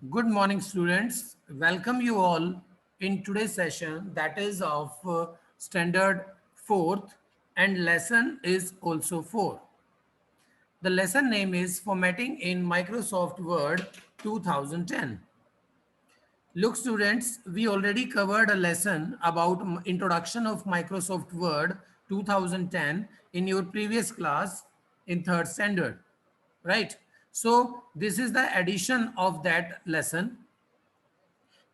Good morning, students. Welcome you all in today's session that is of standard 4th and lesson is also 4. The lesson name is Formatting in Microsoft Word 2010. Look, students, we already covered a lesson about introduction of Microsoft Word 2010 in your previous class in 3rd standard, right? So this is the addition of that lesson.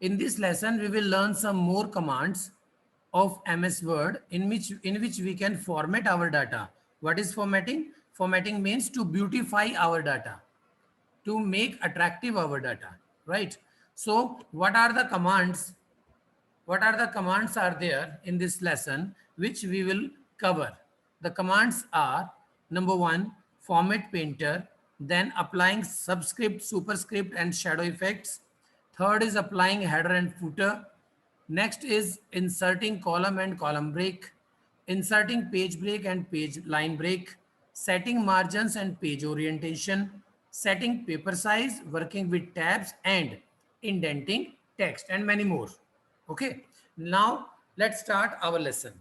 In this lesson, we will learn some more commands of MS Word in which we can format our data. What is formatting? Formatting means to beautify our data, to make attractive our data, right? So what are the commands? What are the commands are there in this lesson which we will cover? The commands are number one, format painter, then applying subscript, superscript and shadow effects. Third is applying header and footer. Next is inserting column and column break, inserting page break and page line break, setting margins and page orientation, setting paper size, working with tabs and indenting text and many more. Okay, now let's start our lesson.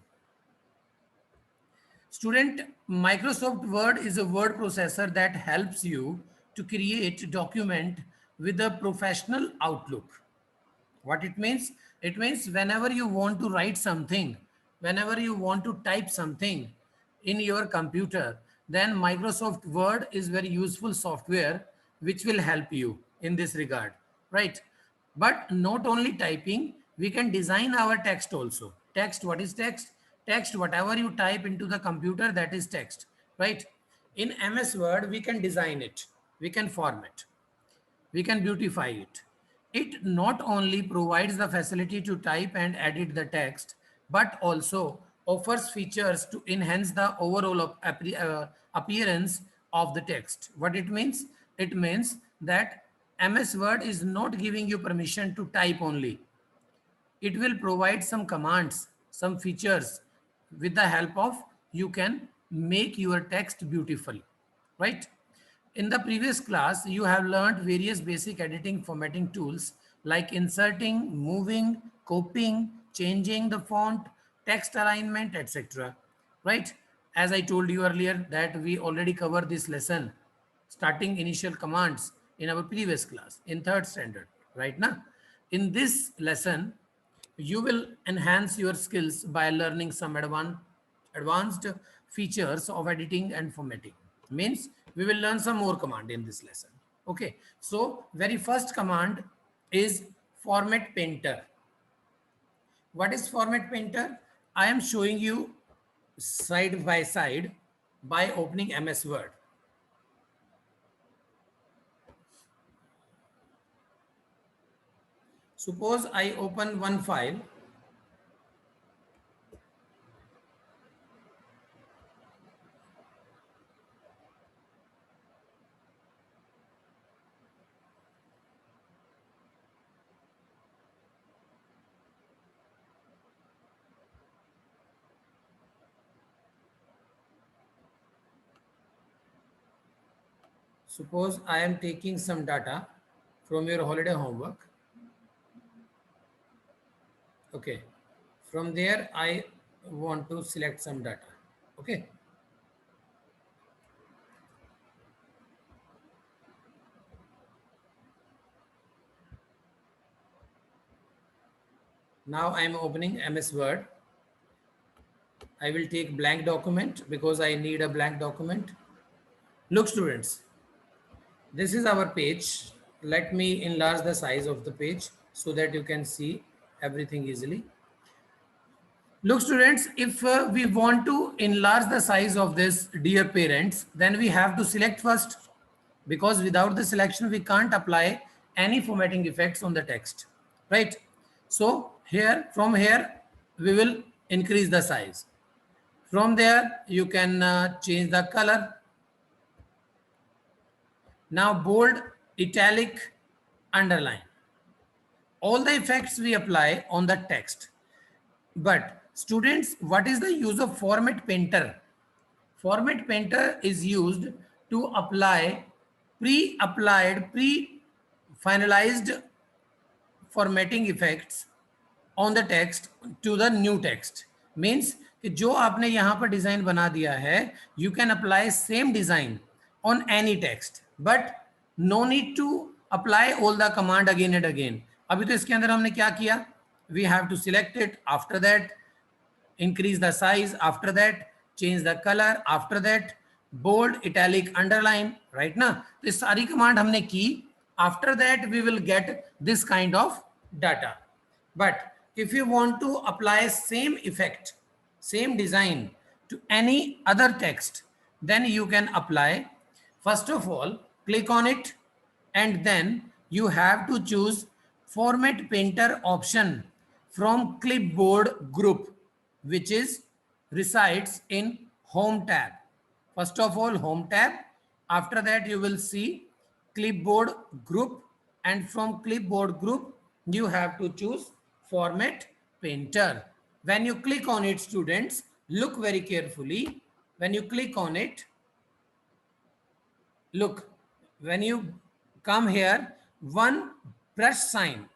Student, Microsoft Word is a word processor that helps you to create document with a professional outlook. What it means? It means whenever you want to write something, whenever you want to type something in your computer, then Microsoft Word is very useful software which will help you in this regard, right? But not only typing, we can design our text also. Text, what is text? Text, whatever you type into the computer, that is text, right? In MS Word, we can design it, we can format, we can beautify it. It not only provides the facility to type and edit the text, but also offers features to enhance the overall appearance of the text. What it means? It means that MS Word is not giving you permission to type only. It will provide some commands, some features with the help of you can make your text beautiful, right? In the previous class, you have learned various basic editing formatting tools like inserting, moving, copying, changing the font, text alignment, etc. Right? As I told you earlier that we already covered this lesson, starting initial commands in our previous class in 3rd standard, right now. In this lesson, you will enhance your skills by learning some advanced features of editing and formatting. Means we will learn some more command in this lesson. Okay, so very first command is format painter. What is format painter? I am showing you side by side by opening MS Word. Suppose I open one file. Suppose I am taking some data from your holiday homework. Okay, from there I want to select some data. Okay, now I am opening MS Word. I will take blank document because I need a blank document. Look, students, this is our page. Let me enlarge the size of the page so that you can see everything easily. Look, students, if we want to enlarge the size of this dear parents, then we have to select first, because without the selection, we can't apply any formatting effects on the text, right? So here, from here, we will increase the size. From there, you can change the color. Now bold, italic, underline. All the effects we apply on the text. But students, what is the use of format painter? Format painter is used to apply pre-applied, pre-formatted finalized formatting effects on the text to the new text. Means कि जो आपने यहाँ पर design बना दिया है, you can apply same design on any text, but no need to apply all the command again and again. अभी तो इसके अंदर हमने क्या किया, we have to select it, after that increase the size, after that change the color, after that bold, italic, underline, right ना. तो इस सारी कमांड हमने की, after that we will get this kind of data. But if you want to apply same effect, same design to any other text, then you can apply. First of all, click on it, and then you have to choose format painter option from clipboard group, which is resides in home tab. First of all, home tab. After that, you will see clipboard group, and from clipboard group you have to choose format painter. When you click on it, students, look very carefully. When you click on it, look, when you come here, one brush sign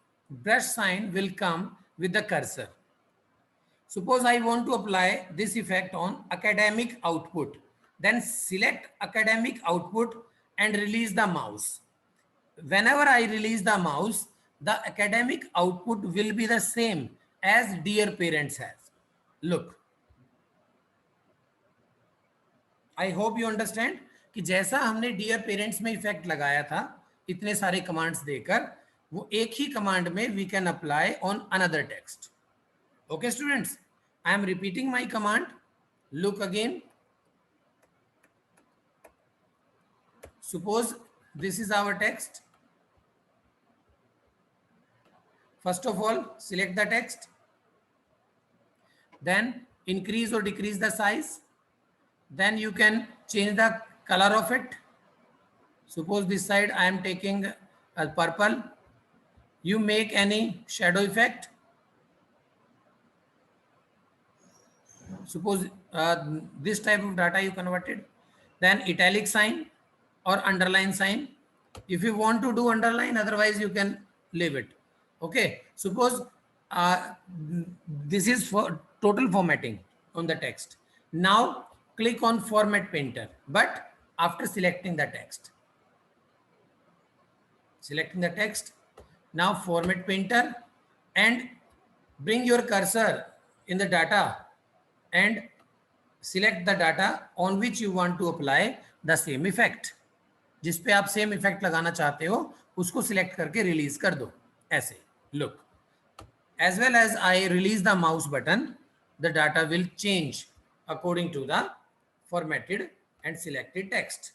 will come with the cursor. Suppose I want to apply this effect on academic output, then select academic output and release the mouse. Whenever I release the mouse, the academic output will be the same as Dear Parents has. Look, I hope you understand कि जैसा हमने Dear Parents में effect लगाया था इतने सारे commands देकर, वो एक ही कमांड में we can apply on another text. Okay, students, I am repeating my command. Look again. Suppose this is our text. First of all, select the text, then increase or decrease the size, then you can change the color of it. Suppose this side I am taking a purple. You make any shadow effect. Suppose this type of data you converted, then italic sign or underline sign. If you want to do underline, otherwise you can leave it. Okay, suppose this is for total formatting on the text. Now click on format painter, but after selecting the text. Selecting the text, now format painter, and bring your cursor in the data and select the data on which you want to apply the same effect. जिस पे आप same effect लगाना चाहते हो उसको select करके release कर दो ऐसे. Look, as well as I release the mouse button, the data will change according to the formatted and selected text.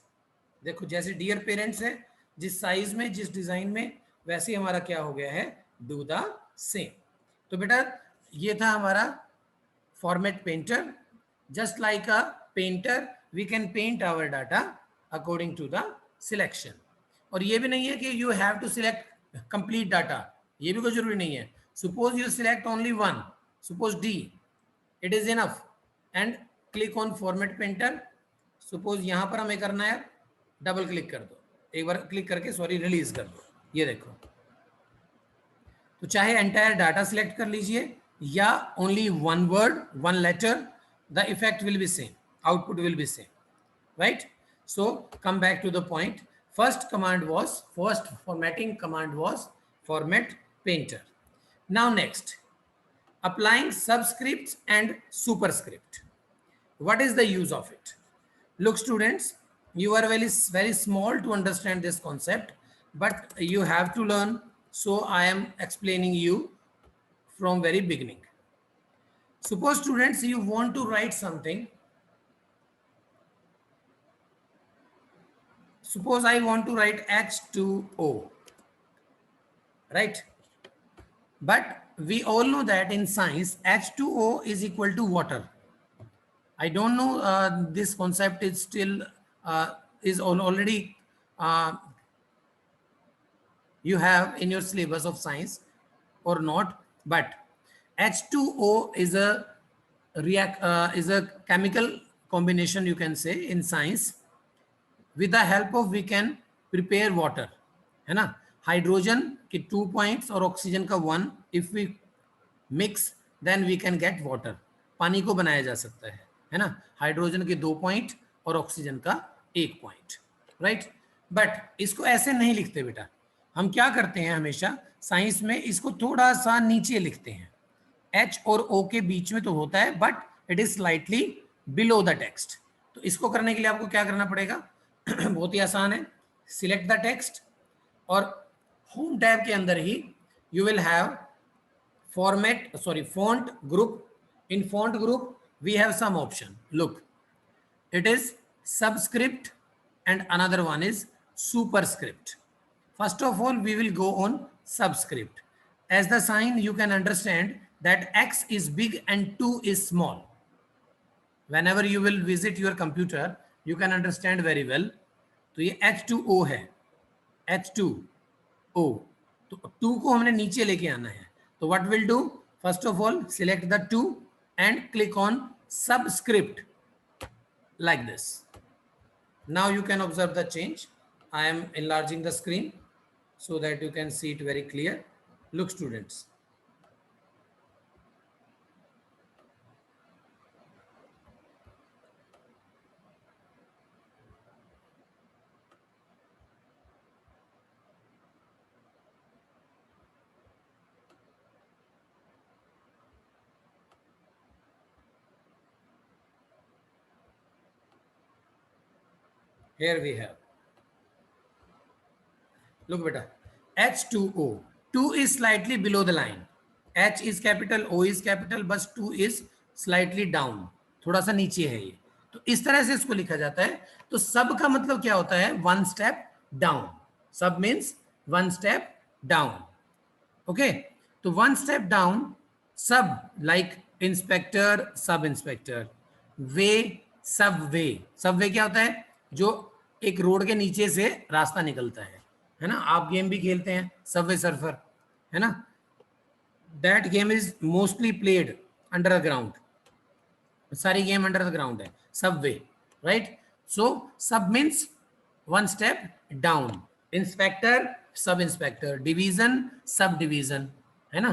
देखो जैसे डियर पेरेंट्स है, जिस साइज में जिस डिजाइन में, वैसे ही हमारा क्या हो गया है, डू द सेम. तो बेटा ये था हमारा format painter. Just like a painter we can paint our data according to the selection. और ये भी नहीं है कि you have to select complete data, ये भी कोई जरूरी नहीं है. Suppose you select only one, suppose D, it is enough, and click on format painter. Suppose यहां पर हमें करना है, डबल क्लिक कर दो, एक बार क्लिक करके सॉरी रिलीज कर दो. ये देखो, तो चाहे एंटायर डाटा सिलेक्ट कर लीजिए या only one word one letter, the effect will be same, output will be same, right. So come back to the point. First formatting command was format painter. Now next, applying subscripts and superscript. What is the use of it? Look students, you are very small to understand this concept, but you have to learn, so I am explaining you from very beginning. Suppose students you want to write something. Suppose I want to write H2O, right? But we all know that in science H2O is equal to water. I don't know this concept is still already you have in your syllabus of science or not, but H2O is a chemical combination, you can say, in science. With the help of we can prepare water, है ना. Hydrogen के 2 points और oxygen का 1, if we mix then we can get water. पानी को बनाया जा सकता है ना, हाइड्रोजन के 2 पॉइंट और ऑक्सीजन का 1 पॉइंट, राइट। बट इसको ऐसे नहीं लिखते बेटा, हम क्या करते हैं हमेशा साइंस में, इसको थोड़ा सा नीचे लिखते हैं। एच और ओ के बीच में तो होता है but it is slightly below the text. तो इसको करने के लिए आपको क्या करना पड़ेगा बहुत ही आसान है, सिलेक्ट द टेक्स्ट और होम टैब के अंदर ही you will have font group. In font group we have some option, look, it is subscript and another one is superscript. First of all we will go on subscript. As the sign you can understand that x is big and 2 is small. Whenever you will visit your computer you can understand very well. तो ये H2O है, H2O, तो 2 को हमने नीचे लेके आना है। तो what will do, first of all select the 2 and click on subscript like this. Now you can observe the change. I am enlarging the screen so that you can see it very clear. Look students, here we have, look beta, H2O, 2 is slightly below the line, H is capital, O is capital, but 2 is slightly down, थोड़ा सा नीचे है ये। तो इस तरह से इसको लिखा जाता है। तो सब का मतलब क्या होता है, वन स्टेप डाउन, सब means one step down, okay. तो वन स्टेप डाउन, सब लाइक इंस्पेक्टर, सब इंस्पेक्टर, वे, सब वे। सब वे क्या होता है, जो एक रोड के नीचे से रास्ता निकलता है ना। आप गेम भी खेलते हैं सबवे सर्फर, है ना, that game is mostly played under ground, सारी गेम अंडर द ग्राउंड है, सबवे, राइट। सो सब means one step down, inspector, sub inspector, division, sub division, है ना।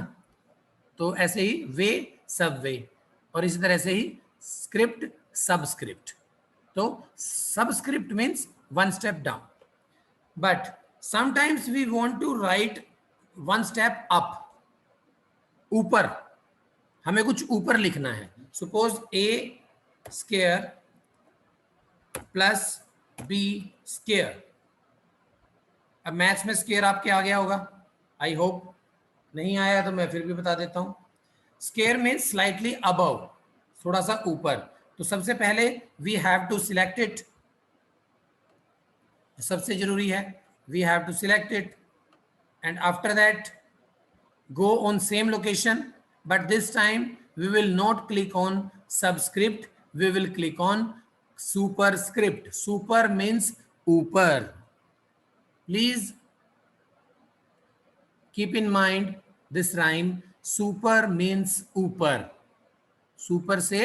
तो ऐसे ही वे, सब वे, और इसी तरह से ही स्क्रिप्ट, सबस्क्रिप्ट। तो subscript means one step down, but sometimes we want to write one step up, ऊपर, हमें कुछ ऊपर लिखना है। Suppose a square plus b square. अब मैथ्स में स्क्वायर आपके आ गया होगा, आई होप, नहीं आया तो मैं फिर भी बता देता हूं। स्क्वायर मीन्स स्लाइटली अबव, थोड़ा सा ऊपर। तो सबसे पहले we have to select it, सबसे जरूरी है, we have to select it, and after that go on same location, but this time we will not click on subscript, we will click on superscript. Super means upar, please keep in mind this rhyme, super means upar, super से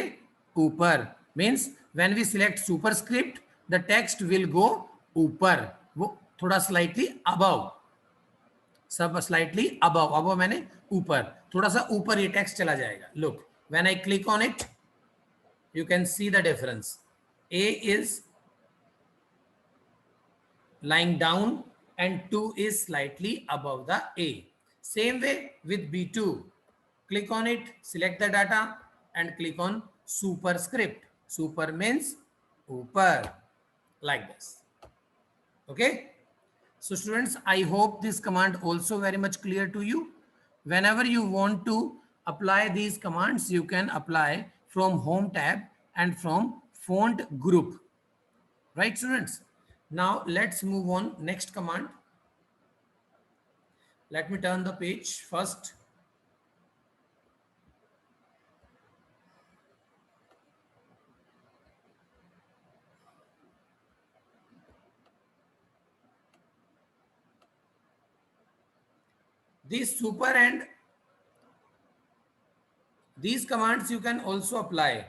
ऊपर means when we select superscript the text will go ऊपर, वो थोड़ा slightly above, सब slightly above, above मैंने ऊपर, थोड़ा सा ऊपर ये टेक्स्ट चला जाएगा। Look, when I click on it you can see the difference, A is lying down and 2 is slightly above the A. Same way with B2, click on it, select the data and click on superscript. Super means upar, like this, okay. So students, I hope this command also very much clear to you. Whenever you want to apply these commands, you can apply from home tab and from font group, right students? Now let's move on next command. Let me turn the page first. These super and these commands you can also apply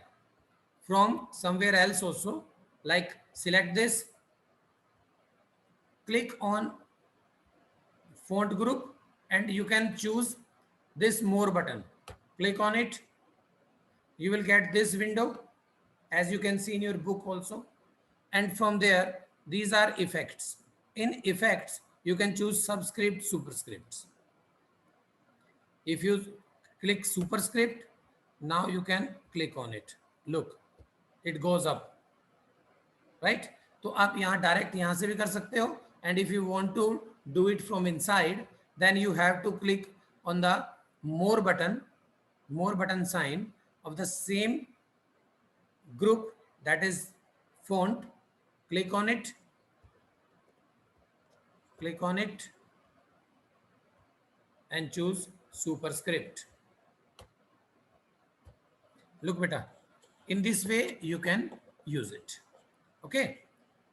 from somewhere else also, like select this, click on font group, and you can choose this more button. Click on it. You will get this window, as you can see in your book also. And from there, these are effects. In effects, you can choose subscript, superscripts. If you click superscript, now you can click on it. Look, it goes up, right? तो आप यहाँ direct यहाँ से भी कर सकते हो, and if you want to do it from inside, then you have to click on the more button sign of the same group, that is font. Click on it, and choose superscript. Look beta, in this way you can use it. Okay,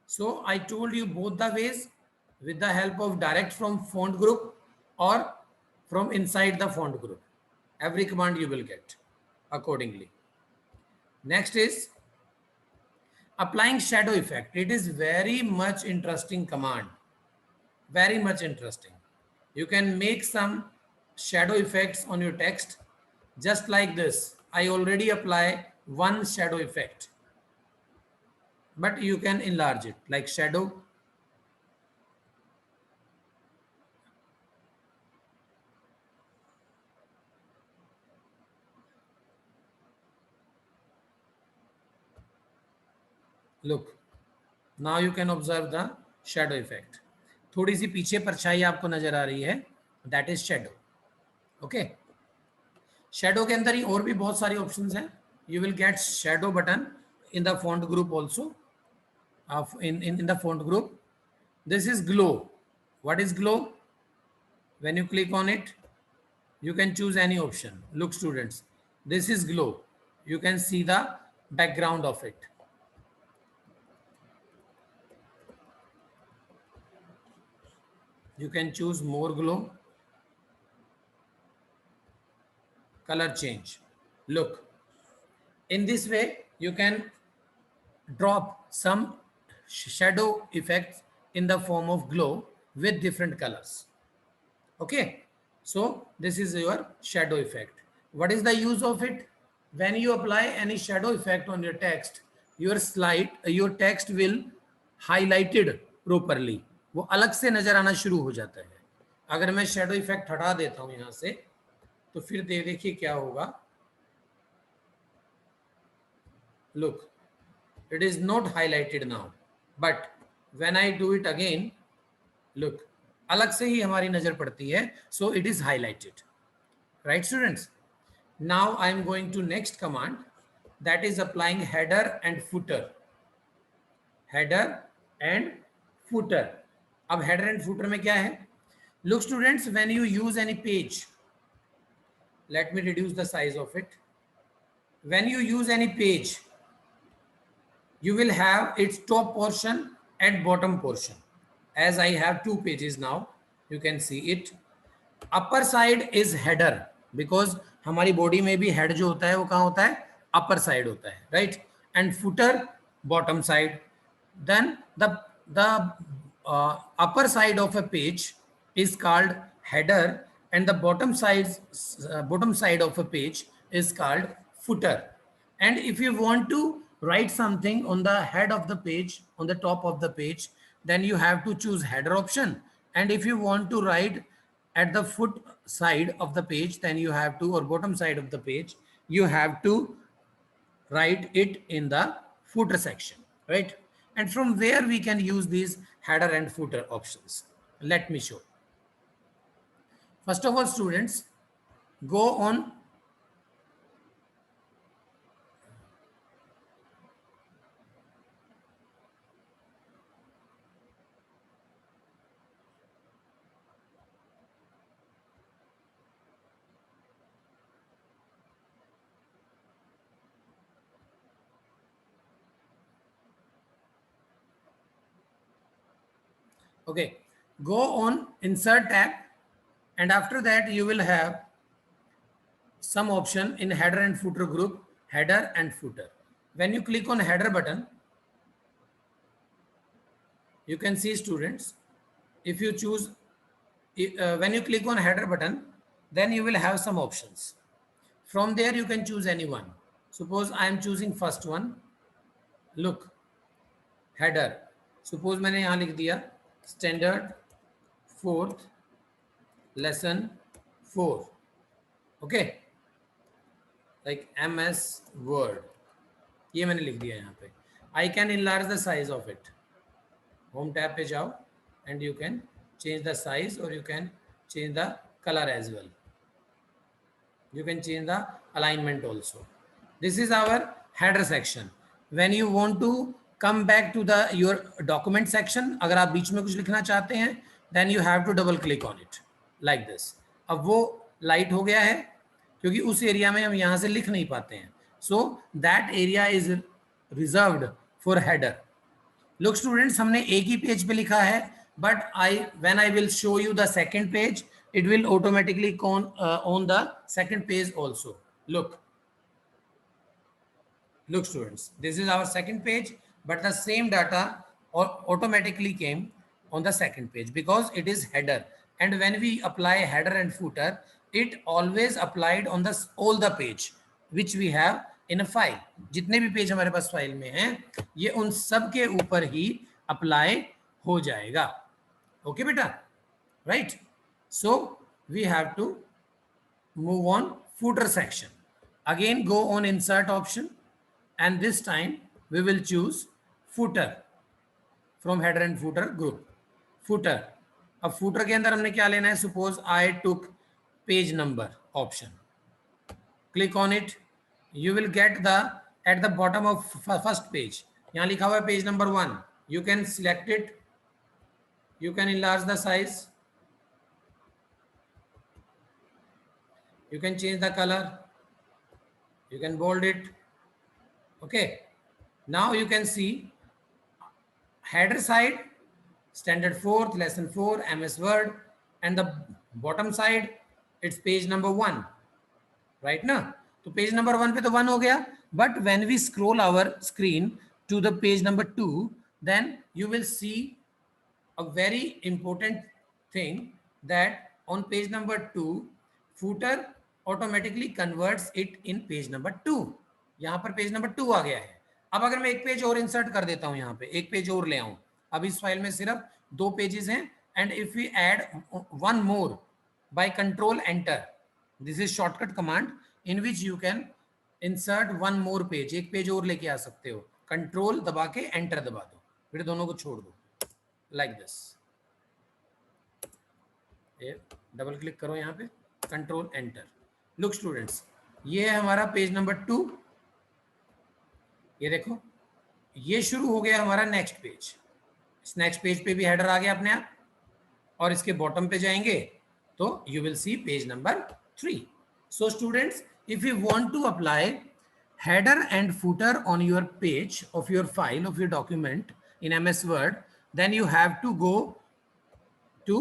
so I told you both the ways, with the help of direct from font group or from inside the font group. Every command you will get accordingly. Next is applying shadow effect. It is very much interesting command, very much interesting. You can make some shadow effects on your text just like this. I already apply one shadow effect, but you can enlarge it like shadow. Look, now you can observe the shadow effect. थोड़ी सी पीछे परछाई आपको नजर आ रही है, that is shadow. Okay. Shadow के अंदर ही और भी बहुत सारी options हैं. You will get shadow button in the font group also. In the font group, this is glow. What is glow? When you click on it, you can choose any option. Look students, this is glow. You can see the background of it. You can choose more glow, color change. Look, in this way you can drop some shadow effects in the form of glow with different colors. Okay, so this is your shadow effect. What is the use of it? When you apply any shadow effect on your text, your text will highlighted properly. वो अलग से नजर आना शुरू हो जाता है. अगर मैं shadow effect हटा देता हूं यहां से, तो फिर देखिए क्या होगा. Look, it is not highlighted now, but when I do it again, look, अलग से ही हमारी नजर पड़ती है, so it is highlighted. Right students? Now I am going to next command, that is applying header and footer. Header and footer. अब header and footer में क्या है? Look students, when you use any page, let me reduce the size of it. When you use any page, you will have its top portion and bottom portion. As I have two pages now, you can see it. Upper side is header, because हमारी body में भी head जो होता है वो कहाँ होता है? अपर साइड होता है, right? And footer bottom side. Then the upper side of a page is called header, and the bottom side of a page is called footer. And if you want to write something on the head of the page, on the top of the page, then you have to choose header option. And if you want to write at the foot side of the page, then you have to, or bottom side of the page, you have to write it in the footer section, right? And from where we can use these header and footer options. Let me show. First of all, students, go on okay, go on insert tab, and after that you will have some option in header and footer group, header and footer. When you click on header button, you can see students, if you choose when you click on header button, then you will have some options. From there you can choose any one. Suppose I am choosing first one. Look, header. Suppose मैंने यहाँ लिख दिया standard 4th lesson 4. Okay, like MS Word. ये मैंने लिख दिया यहाँ पे. I can enlarge the size of it. Home tab पे जाओ and you can change the size or you can change the color as well. You can change the alignment also. This is our header section. When you want to come back to the your document section, अगर आप बीच में कुछ लिखना चाहते हैं, then you have to double click on it like this. अब वो light हो गया है क्योंकि उस एरिया में हम यहाँ से लिख नहीं पाते हैं. So that area is reserved for header. Look students, हमने एक ही पेज पे लिखा है, but when I will show you the second page, it will automatically on the second page also. Look students, this is our second page, but the same data automatically came on the second page because it is header, and when we apply header and footer, it always applied on all the page which we have in a file. जितने भी page हमारे पास file में हैं, ये उन सब के ऊपर ही अप्लाई हो जाएगा. ओके बेटा, right? So we have to move on footer section. Again go on insert option, and this time we will choose footer from header and footer group. Footer. अब footer के अंदर हमने क्या लेना है? Suppose I took page number option. Click on it. You will get at the bottom of first page. यहाँ लिखा हुआ है page number 1. You can select it. You can enlarge the size. You can change the color. You can bold it. Okay. Now you can see header side, standard 4th, lesson 4, MS Word, and the bottom side, it's page number 1. Right now? So page number 1 पे तो 1 हो गया. But when we scroll our screen to the page number 2, then you will see a very important thing that on page number 2, footer automatically converts it in page number 2. यहाँ पर page number 2 आ गया है. अब अगर मैं एक page और insert कर देता हूं, यहाँ पे एक पेज और ले आऊं. अब इस फाइल में सिर्फ 2 पेजेस हैं, and if we add one more by control enter, this is shortcut command in which you can insert one more page. एक पेज और लेके आ सकते हो. कंट्रोल दबा के एंटर दबा दो, फिर दोनों को छोड़ दो लाइक दिस. डबल क्लिक करो यहाँ पे, कंट्रोल एंटर. लुक स्टूडेंट्स, ये है हमारा पेज नंबर 2. ये देखो, ये शुरू हो गया हमारा नेक्स्ट पेज. इस नेक्स्ट पेज पे भी हेडर आ गया अपने आप, और इसके बॉटम पे जाएंगे तो you will see page number 3. So students, if you want to apply header and footer on your page of your file of your document in MS Word, then you have to go to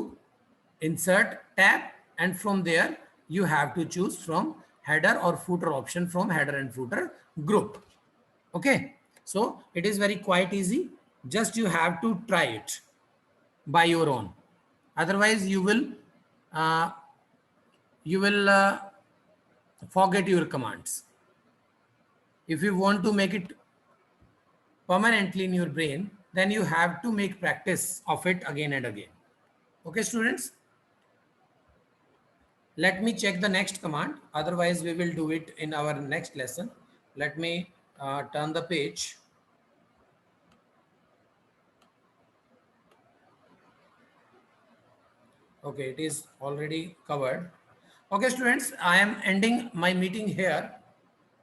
insert tab, and from there you have to choose from header or footer option from header and footer group. Okay, so it is very quite easy. Just you have to try it by your own. Otherwise you will forget your commands. If you want to make it permanently in your brain, then you have to make practice of it again and again. Okay students, let me check the next command, otherwise we will do it in our next lesson. Let me turn the page. Okay, it is already covered. Okay students, I am ending my meeting here,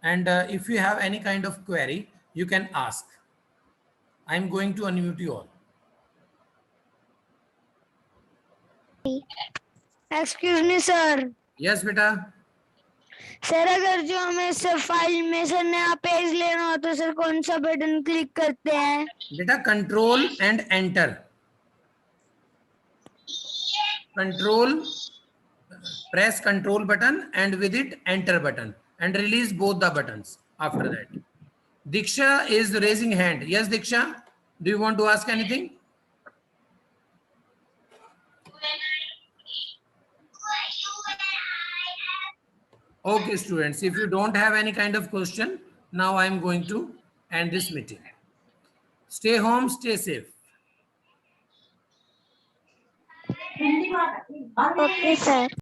and if you have any kind of query, you can ask. I am going to unmute you all. Excuse me sir. Yes beta. Sir अगर जो हमें sir file में sir नया page लेना हो तो sir कौन सा बटन क्लिक करते हैं? बेटा control and enter. Control, press control button and with it enter button, and release both the buttons after that. Diksha is raising hand. Yes Diksha, do you want to ask anything? Okay, students, if you don't have any kind of question, now I am going to end this meeting. Stay home, stay safe. Okay, sir.